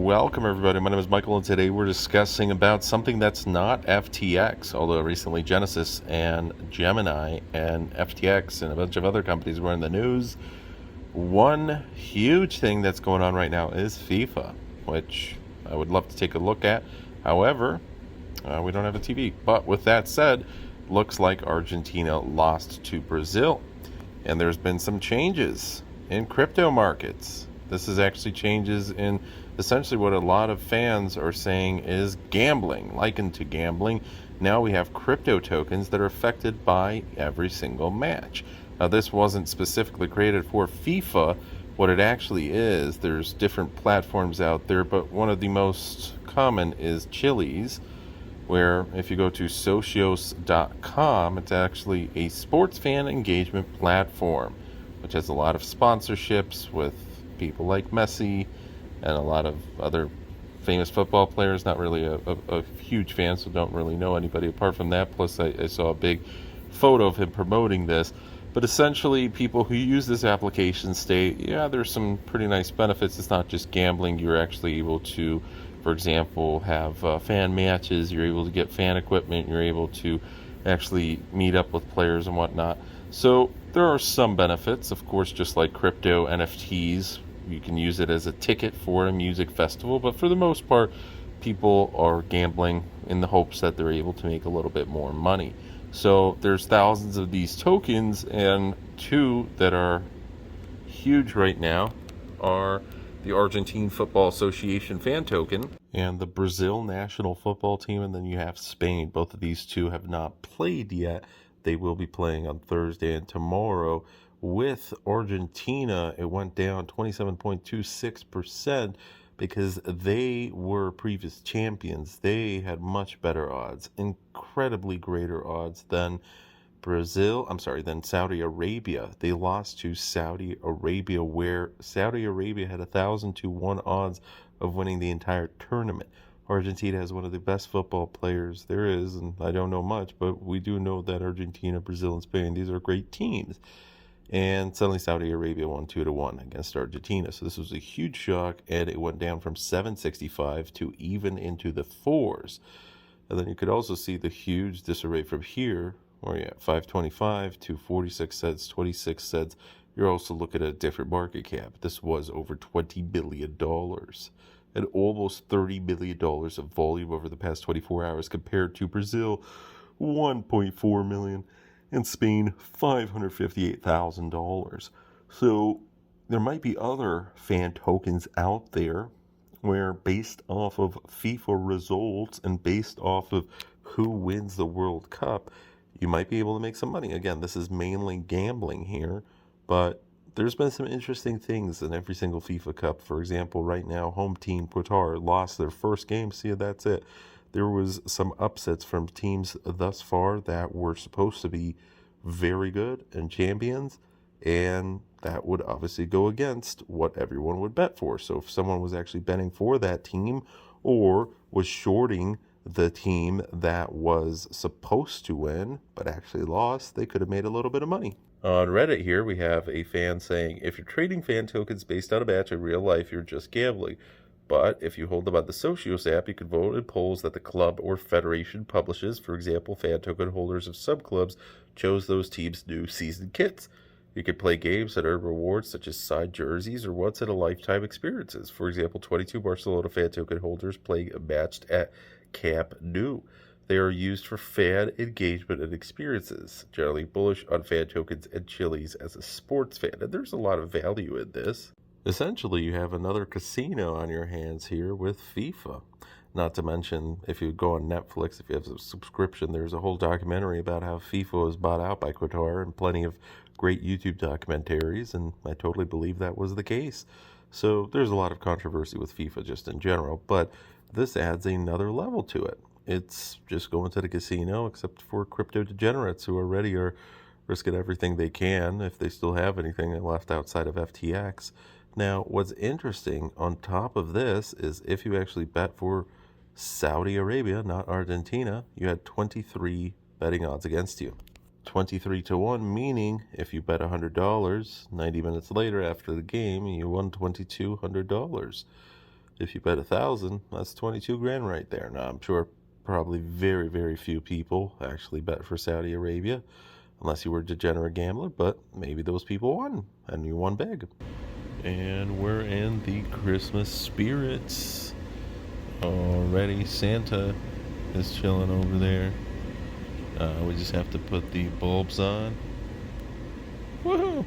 Welcome everybody, my name is Michael and today we're discussing about something that's not FTX, although recently Genesis and Gemini and FTX and a bunch of other companies were in the news. One huge thing that's going on right now is FIFA, which I would love to take a look at. However, we don't have a TV. But with that said, looks like Argentina lost to Brazil. And there's been some changes in crypto markets. This is actually changes in essentially what a lot of fans are saying is gambling, likened to gambling. Now we have crypto tokens that are affected by every single match. Now this wasn't specifically created for FIFA. What it actually is, there's different platforms out there, but one of the most common is Chili's, where if you go to socios.com, it's actually a sports fan engagement platform, which has a lot of sponsorships with people like Messi and a lot of other famous football players. Not really a huge fan, so don't really know anybody apart from that. Plus, I saw a big photo of him promoting this. But essentially, people who use this application state, yeah, there's some pretty nice benefits. It's not just gambling. You're actually able to, for example, have fan matches. You're able to get fan equipment. You're able to actually meet up with players and whatnot. So there are some benefits, of course, just like crypto, NFTs. You can use it as a ticket for a music festival, but for the most part, people are gambling in the hopes that they're able to make a little bit more money. So there's thousands of these tokens, and two that are huge right now are the Argentine Football Association Fantoken and the Brazil national football team, and then you have Spain. Both of these two have not played yet. They will be playing on Thursday and tomorrow. With Argentina, it went down 27.26% because they were previous champions. They had much better odds, incredibly greater odds than than Saudi Arabia. They lost to Saudi Arabia, where Saudi Arabia had 1,000-to-1 odds of winning the entire tournament. Argentina has one of the best football players there is, and I don't know much, but we do know that Argentina, Brazil, and Spain, these are great teams. And suddenly Saudi Arabia won 2-1 against Argentina. So this was a huge shock, and it went down from 765 to even into the fours. And then you could also see the huge disarray from here, where you're at 525 to 46 cents, 26 cents. You're also looking at a different market cap. This was over $20 billion and almost $30 billion of volume over the past 24 hours, compared to Brazil, 1.4 million. In Spain, $558,000. So there might be other fan tokens out there where, based off of FIFA results and based off of who wins the World Cup, you might be able to make some money. Again, this is mainly gambling here, but there's been some interesting things in every single FIFA Cup. For example, right now, home team Qatar lost their first game. See, that's it. There was some upsets from teams thus far that were supposed to be very good and champions, and that would obviously go against what everyone would bet for. So if someone was actually betting for that team or was shorting the team that was supposed to win but actually lost, they could have made a little bit of money. On Reddit here, we have a fan saying, if you're trading fan tokens based on a match in real life, you're just gambling. But if you hold them on the Socios app, you can vote in polls that the club or federation publishes. For example, fan token holders of some clubs chose those teams' new season kits. You can play games that earn rewards such as signed jerseys or once-in-a-lifetime experiences. For example, 22 Barcelona fan token holders playing a match at Camp Nou. They are used for fan engagement and experiences. Generally bullish on fan tokens and Chili's as a sports fan, and there's a lot of value in this. Essentially, you have another casino on your hands here with FIFA. Not to mention, if you go on Netflix, if you have a subscription, there's a whole documentary about how FIFA was bought out by Qatar, and plenty of great YouTube documentaries, and I totally believe that was the case. So there's a lot of controversy with FIFA just in general, but this adds another level to it. It's just going to the casino, except for crypto degenerates who already are risking everything they can, if they still have anything left outside of FTX. Now, what's interesting on top of this is if you actually bet for Saudi Arabia, not Argentina, you had 23 betting odds against you. 23-1, meaning if you bet $100, 90 minutes later after the game, you won $2,200. If you bet 1,000, that's 22 grand right there. Now, I'm sure probably very, very few people actually bet for Saudi Arabia, unless you were a degenerate gambler, but maybe those people won, and you won big. And we're in the Christmas spirits already. Santa is chilling over there. We just have to put the bulbs on. Woohoo!